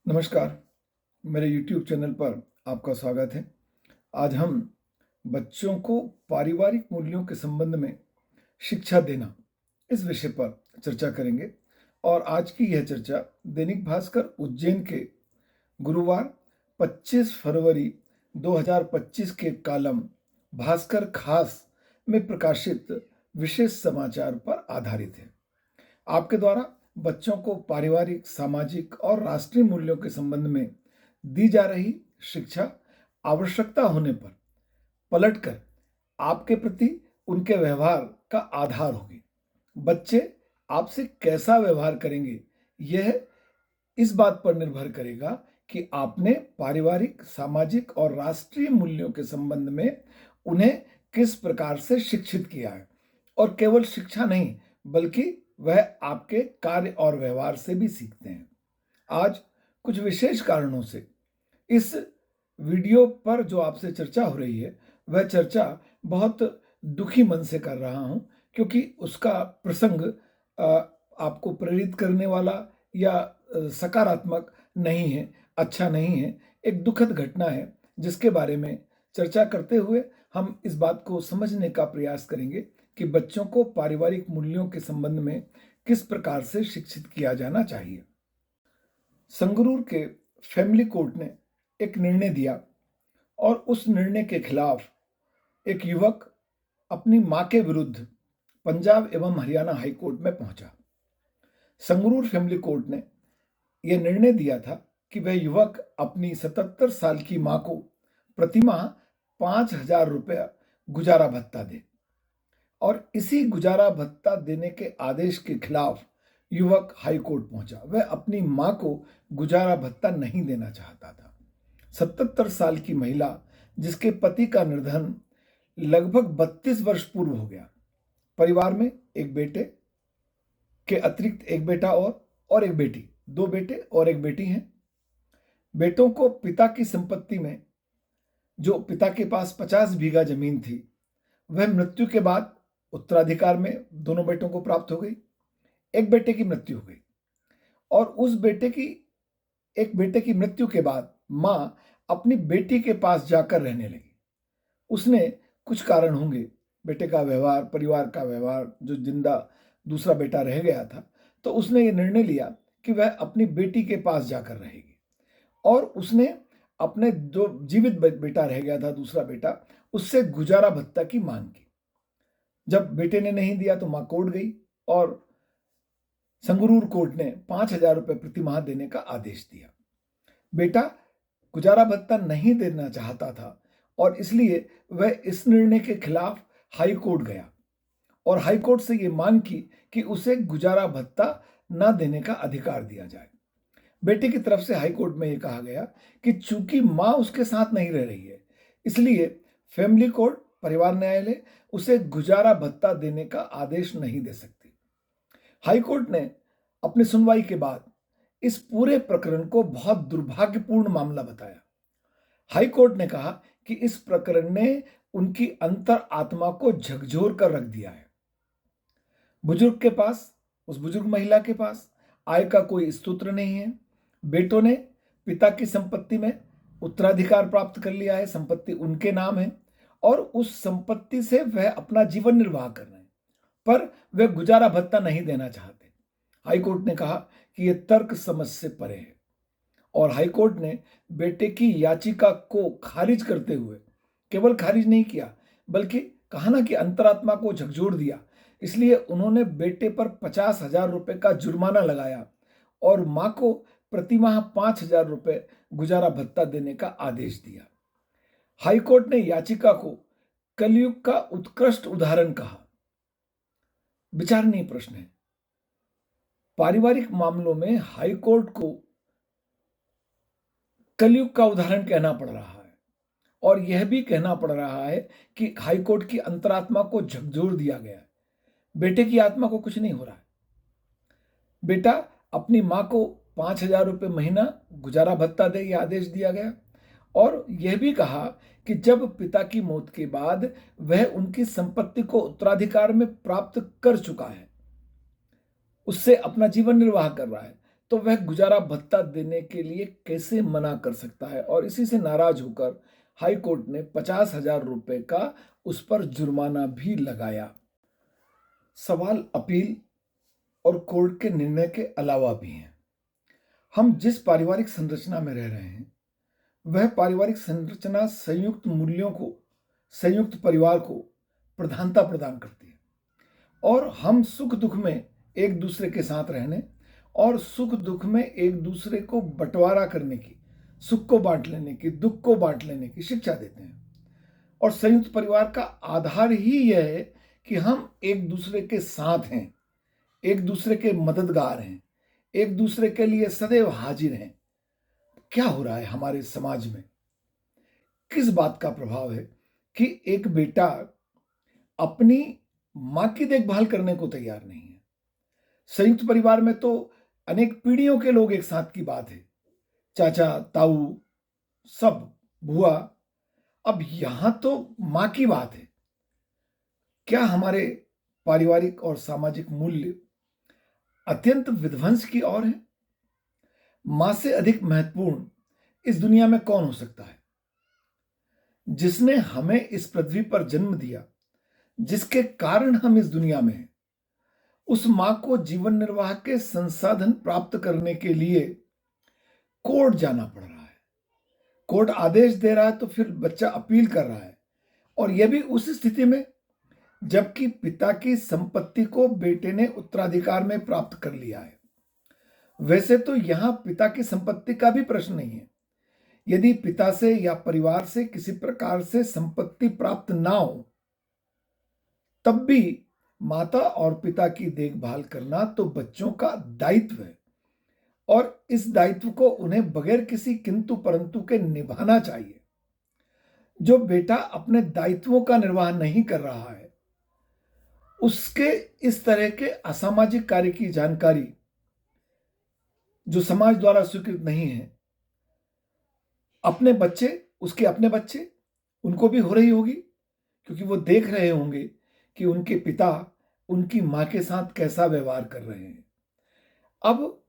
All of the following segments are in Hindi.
नमस्कार, मेरे YouTube चैनल पर आपका स्वागत है। आज हम बच्चों को पारिवारिक मूल्यों के संबंध में शिक्षा देना इस विषय पर चर्चा करेंगे और आज की यह चर्चा दैनिक भास्कर उज्जैन के गुरुवार 25 फरवरी 2025 के कॉलम भास्कर खास में प्रकाशित विशेष समाचार पर आधारित है। आपके द्वारा बच्चों को पारिवारिक, सामाजिक और राष्ट्रीय मूल्यों के संबंध में दी जा रही शिक्षा आवश्यकता होने पर पलटकर आपके प्रति उनके व्यवहार का आधार होगी। बच्चे आपसे कैसा व्यवहार करेंगे, यह इस बात पर निर्भर करेगा कि आपने पारिवारिक, सामाजिक और राष्ट्रीय मूल्यों के संबंध में उन्हें किस प्रकार से शिक्षित किया है। और केवल शिक्षा नहीं, बल्कि वह आपके कार्य और व्यवहार से भी सीखते हैं। आज कुछ विशेष कारणों से इस वीडियो पर जो आपसे चर्चा हो रही है, वह चर्चा बहुत दुखी मन से कर रहा हूं, क्योंकि उसका प्रसंग आपको प्रेरित करने वाला या सकारात्मक नहीं है, अच्छा नहीं है। एक दुखद घटना है जिसके बारे में चर्चा करते हुए हम इस बात को समझने का प्रयास करेंगे कि बच्चों को पारिवारिक मूल्यों के संबंध में किस प्रकार से शिक्षित किया जाना चाहिए। संगरूर के फैमिली कोर्ट ने एक निर्णय दिया और उस निर्णय के खिलाफ एक युवक अपनी मां के विरुद्ध पंजाब एवं हरियाणा हाई कोर्ट में पहुंचा। संगरूर फैमिली कोर्ट ने यह निर्णय दिया था कि वह युवक अपनी 77 साल की मां को प्रतिमाह 5,000 रुपया गुजारा भत्ता दे और इसी गुजारा भत्ता देने के आदेश के खिलाफ युवक हाई कोर्ट पहुंचा। वह अपनी मां को गुजारा भत्ता नहीं देना चाहता था। 77 साल की महिला जिसके पति का निर्धन लगभग 32 वर्ष पूर्व हो गया। परिवार में एक बेटे के अतिरिक्त एक बेटा और एक बेटी, 2 बेटे और एक बेटी हैं। बेटों को पिता की संपत्ति में, जो पिता के पास 50 बीघा जमीन थी, वह मृत्यु के बाद उत्तराधिकार में दोनों बेटों को प्राप्त हो गई। एक बेटे की मृत्यु हो गई और उस एक बेटे की मृत्यु के बाद मां अपनी बेटी के पास जाकर रहने लगी। उसने कुछ कारण होंगे, बेटे का व्यवहार, परिवार का व्यवहार, जो जिंदा दूसरा बेटा रह गया था, तो उसने ये निर्णय लिया कि वह अपनी बेटी के पास जाकर रहेगी और उसने अपने जो जीवित बेटा रह गया था, दूसरा बेटा, उससे गुजारा भत्ता की मांग की। जब बेटे ने नहीं दिया तो मां कोर्ट गई और संगरूर कोर्ट ने 5,000 रुपए प्रति माह देने का आदेश दिया। बेटा गुजारा भत्ता नहीं देना चाहता था और इसलिए वह इस निर्णय के खिलाफ हाई कोर्ट गया और हाई कोर्ट से यह मांग की कि उसे गुजारा भत्ता न देने का अधिकार दिया जाए। बेटे की तरफ से हाई कोर्ट में यह कहा गया कि चूंकि मां उसके साथ नहीं रह रही है, इसलिए फैमिली कोर्ट, परिवार न्यायालय, उसे गुजारा भत्ता देने का आदेश नहीं दे सकती। हाई कोर्ट ने अपनी सुनवाई के बाद इस पूरे प्रकरण को बहुत दुर्भाग्यपूर्ण मामला बताया। हाई कोर्ट ने कहा कि इस प्रकरण ने उनकी अंतर आत्मा को झकझोर कर रख दिया है। बुजुर्ग के पास, उस बुजुर्ग महिला के पास आय का कोई स्रोत नहीं है। बेटों ने पिता की संपत्ति में उत्तराधिकार प्राप्त कर लिया है, संपत्ति उनके नाम है और उस संपत्ति से वह अपना जीवन निर्वाह कर रहे हैं, पर वह गुजारा भत्ता नहीं देना चाहते। हाईकोर्ट ने कहा कि यह तर्क समझ से परे है और हाईकोर्ट ने बेटे की याचिका को खारिज करते हुए केवल खारिज नहीं किया, बल्कि कहा ना कि अंतरात्मा को झकझोर दिया। इसलिए उन्होंने बेटे पर 50,000 रुपए का जुर्माना लगाया और मां को प्रतिमाह 5,000 रुपए गुजारा भत्ता देने का आदेश दिया। हाईकोर्ट ने याचिका को कलयुग का उत्कृष्ट उदाहरण कहा। विचारणीय प्रश्न है, पारिवारिक मामलों में हाईकोर्ट को कलयुग का उदाहरण कहना पड़ रहा है और यह भी कहना पड़ रहा है कि हाईकोर्ट की अंतरात्मा को झकझोर दिया गया है। बेटे की आत्मा को कुछ नहीं हो रहा है। बेटा अपनी मां को 5,000 रुपये महीना गुजारा भत्ता दे, यह आदेश दिया गया और यह भी कहा कि जब पिता की मौत के बाद वह उनकी संपत्ति को उत्तराधिकार में प्राप्त कर चुका है, उससे अपना जीवन निर्वाह कर रहा है, तो वह गुजारा भत्ता देने के लिए कैसे मना कर सकता है। और इसी से नाराज होकर हाई कोर्ट ने 50,000 रुपए का उस पर जुर्माना भी लगाया। सवाल अपील और कोर्ट के निर्णय के अलावा भी हैं। हम जिस पारिवारिक संरचना में रह रहे हैं वह पारिवारिक संरचना संयुक्त मूल्यों को, संयुक्त परिवार को प्रधानता प्रदान करती है और हम सुख दुख में एक दूसरे के साथ रहने और सुख दुख में एक दूसरे को बंटवारा करने की, सुख को बांट लेने की, दुख को बांट लेने की शिक्षा देते हैं। और संयुक्त परिवार का आधार ही यह है कि हम एक दूसरे के साथ हैं, एक दूसरे के मददगार हैं, एक दूसरे के लिए सदैव हाजिर हैं। क्या हो रहा है हमारे समाज में? किस बात का प्रभाव है कि एक बेटा अपनी मां की देखभाल करने को तैयार नहीं है? संयुक्त परिवार में तो अनेक पीढ़ियों के लोग एक साथ की बात है, चाचा, ताऊ, सब, बुआ। अब यहां तो मां की बात है। क्या हमारे पारिवारिक और सामाजिक मूल्य अत्यंत विध्वंस की ओर है? मां से अधिक महत्वपूर्ण इस दुनिया में कौन हो सकता है? जिसने हमें इस पृथ्वी पर जन्म दिया, जिसके कारण हम इस दुनिया में हैं, उस मां को जीवन निर्वाह के संसाधन प्राप्त करने के लिए कोर्ट जाना पड़ रहा है। कोर्ट आदेश दे रहा है तो फिर बच्चा अपील कर रहा है, और यह भी उस स्थिति में जबकि पिता की संपत्ति को बेटे ने उत्तराधिकार में प्राप्त कर लिया है। वैसे तो यहां पिता की संपत्ति का भी प्रश्न नहीं है। यदि पिता से या परिवार से किसी प्रकार से संपत्ति प्राप्त ना हो, तब भी माता और पिता की देखभाल करना तो बच्चों का दायित्व है और इस दायित्व को उन्हें बगैर किसी किंतु परंतु के निभाना चाहिए। जो बेटा अपने दायित्वों का निर्वाह नहीं कर रहा है, उसके इस तरह के असामाजिक कार्य की जानकारी जो समाज द्वारा स्वीकृत नहीं है, अपने बच्चे, उसके अपने बच्चे, उनको भी हो रही होगी, क्योंकि वो देख रहे होंगे कि उनके पिता उनकी मां के साथ कैसा व्यवहार कर रहे हैं। अब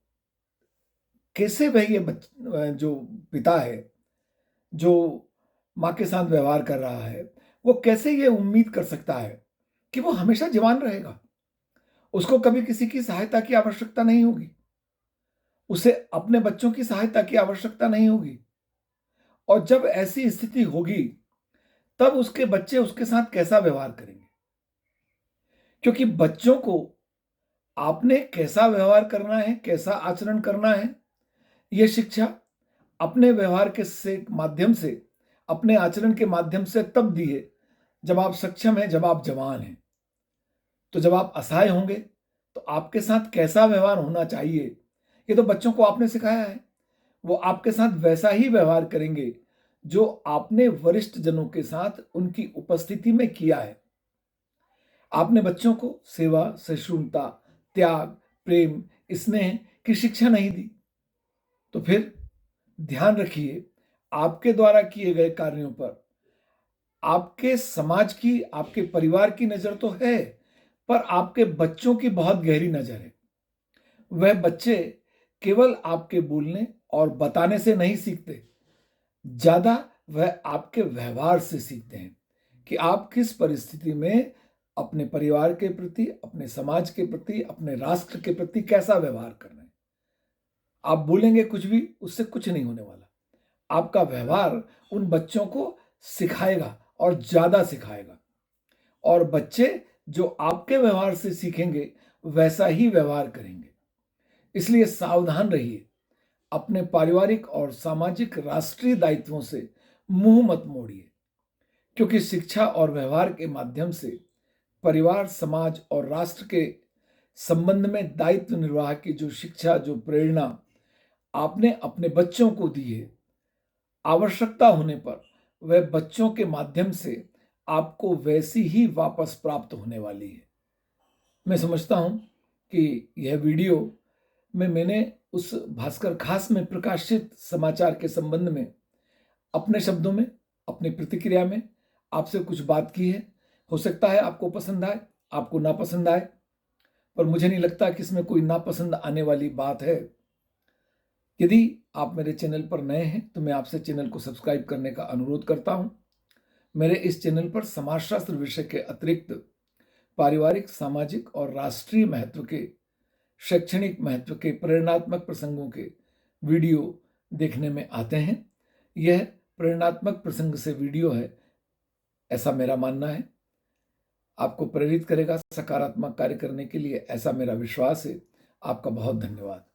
कैसे वह ये जो पिता है, जो मां के साथ व्यवहार कर रहा है, वो कैसे ये उम्मीद कर सकता है कि वो हमेशा जवान रहेगा? उसको कभी किसी की सहायता की आवश्यकता नहीं होगी, उसे अपने बच्चों की सहायता की आवश्यकता नहीं होगी। और जब ऐसी स्थिति होगी तब उसके बच्चे उसके साथ कैसा व्यवहार करेंगे? क्योंकि बच्चों को आपने कैसा व्यवहार करना है, कैसा आचरण करना है, यह शिक्षा अपने व्यवहार के माध्यम से, अपने आचरण के माध्यम से तब दी है जब आप सक्षम हैं, जब आप जवान हैं। तो जब आप असहाय होंगे तो आपके साथ कैसा व्यवहार होना चाहिए, ये तो बच्चों को आपने सिखाया है। वो आपके साथ वैसा ही व्यवहार करेंगे जो आपने वरिष्ठ जनों के साथ उनकी उपस्थिति में किया है। आपने बच्चों को सेवा, सहिष्णुता, त्याग, प्रेम, स्नेह की शिक्षा नहीं दी, तो फिर ध्यान रखिए, आपके द्वारा किए गए कार्यों पर आपके समाज की, आपके परिवार की नजर तो है, पर आपके बच्चों की बहुत गहरी नजर है। वह बच्चे केवल आपके बोलने और बताने से नहीं सीखते, ज्यादा वह आपके व्यवहार से सीखते हैं कि आप किस परिस्थिति में अपने परिवार के प्रति, अपने समाज के प्रति, अपने राष्ट्र के प्रति कैसा व्यवहार कर रहे हैं। आप बोलेंगे कुछ भी, उससे कुछ नहीं होने वाला। आपका व्यवहार उन बच्चों को सिखाएगा और ज्यादा सिखाएगा, और बच्चे जो आपके व्यवहार से सीखेंगे वैसा ही व्यवहार करेंगे। इसलिए सावधान रहिए, अपने पारिवारिक और सामाजिक राष्ट्रीय दायित्वों से मुंह मत मोड़िए, क्योंकि शिक्षा और व्यवहार के माध्यम से परिवार, समाज और राष्ट्र के संबंध में दायित्व निर्वाह की जो शिक्षा, जो प्रेरणा आपने अपने बच्चों को दी है, आवश्यकता होने पर वह बच्चों के माध्यम से आपको वैसी ही वापस प्राप्त होने वाली है। मैं समझता हूं कि यह वीडियो में मैंने उस भास्कर खास में प्रकाशित समाचार के संबंध में अपने शब्दों में, अपनी प्रतिक्रिया में आपसे कुछ बात की है। हो सकता है आपको पसंद आए, आपको नापसंद आए, पर मुझे नहीं लगता कि इसमें कोई नापसंद आने वाली बात है। यदि आप मेरे चैनल पर नए हैं तो मैं आपसे चैनल को सब्सक्राइब करने का अनुरोध करता हूं। मेरे इस चैनल पर समाजशास्त्र विषय के अतिरिक्त पारिवारिक, सामाजिक और राष्ट्रीय महत्व के, शैक्षणिक महत्व के, प्रेरणात्मक प्रसंगों के वीडियो देखने में आते हैं। यह प्रेरणात्मक प्रसंग से वीडियो है, ऐसा मेरा मानना है। आपको प्रेरित करेगा सकारात्मक कार्य करने के लिए, ऐसा मेरा विश्वास है। आपका बहुत धन्यवाद।